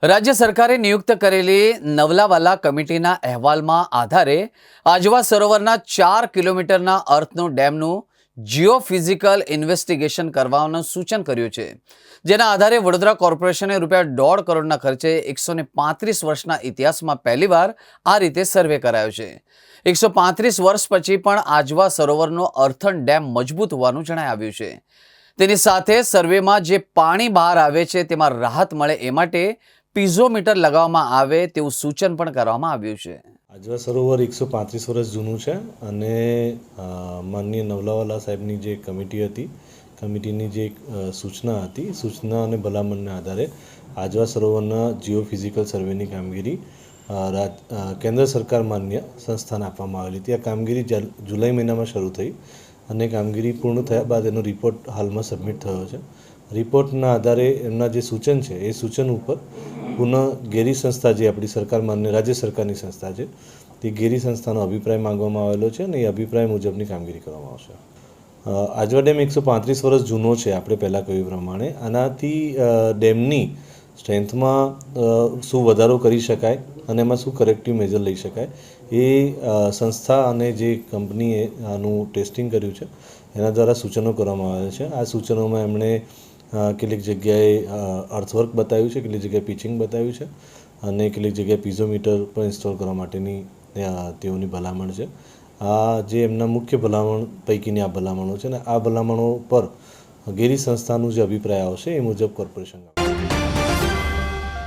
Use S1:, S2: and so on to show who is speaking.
S1: રાજ્ય સરકારે નિયુક્ત કરેલી નવલાવાલા કમિટીના અહેવાલમાં આધારે આજવા સરોવરના 4 કિલોમીટરના અર્થનું ડેમનું જીઓફિઝિકલ ઇન્વેસ્ટિગેશન કરવાનું સૂચન કર્યું છે, જેના આધારે વડોદરા કોર્પોરેશને ₹1.5 કરોડના ખર્ચે 135 વર્ષના ઇતિહાસમાં પહેલીવાર આ રીતે સર્વે કરાયો છે। 135 વર્ષ પછી પણ આજવા સરોવરનો અર્થન ડેમ મજબૂત હોવાનું જણાઈ આવ્યું છે। તેની સાથે સર્વેમાં જે પાણી બહાર આવે છે તેમાં રાહત મળે એ માટે પીઝોમીટર લગાવવામાં આવે તેવું સૂચન પણ કરવામાં આવ્યું છે।
S2: આજવા સરોવર 135 વર્ષ જૂનું છે અને માનનીય નવલાવાલા સાહેબની જે કમિટી હતી, કમિટીની જે સૂચના હતી, સૂચના અને ભલામણના આધારે આજવા સરોવરના જીઓફિઝિકલ સર્વેની કામગીરી કેન્દ્ર સરકાર માન્ય સંસ્થાને આપવામાં આવેલી હતી। આ કામગીરી જુલાઈ મહિનામાં શરૂ થઈ અને કામગીરી પૂર્ણ થયા બાદ એનો રિપોર્ટ હાલમાં સબમિટ થયો છે। રિપોર્ટના આધારે એમના જે સૂચન છે એ સૂચન ઉપર પુનઃ ગેરી સંસ્થા, જે આપણી સરકાર માન્ય રાજ્ય સરકારની સંસ્થા છે, તે ગેરી સંસ્થાનો અભિપ્રાય માંગવામાં આવેલો છે અને એ અભિપ્રાય મુજબની કામગીરી કરવામાં આવશે। આજવા ડેમ 135 વર્ષ જૂનો છે, આપણે પહેલાં કહ્યું પ્રમાણે। આનાથી ડેમની સ્ટ્રેન્થમાં શું વધારો કરી શકાય અને એમાં શું કરેક્ટિવ મેજર લઈ શકાય એ સંસ્થા અને જે કંપનીએ આનું ટેસ્ટિંગ કર્યું છે એના દ્વારા સૂચનો કરવામાં આવ્યા છે। આ સૂચનોમાં એમણે કેટલીક જગ્યાએ અર્થવર્ક બતાવ્યું છે, કેટલીક જગ્યાએ પિચિંગ બતાવ્યું છે અને કેટલીક જગ્યાએ પીઝોમીટર પણ ઇન્સ્ટોલ કરવા માટેની તેઓની ભલામણ છે। આ જે એમના મુખ્ય ભલામણ પૈકીની આ ભલામણો છે ને આ ભલામણો પર ગેરી સંસ્થાનું જે અભિપ્રાય આવશે એ મુજબ કોર્પોરેશન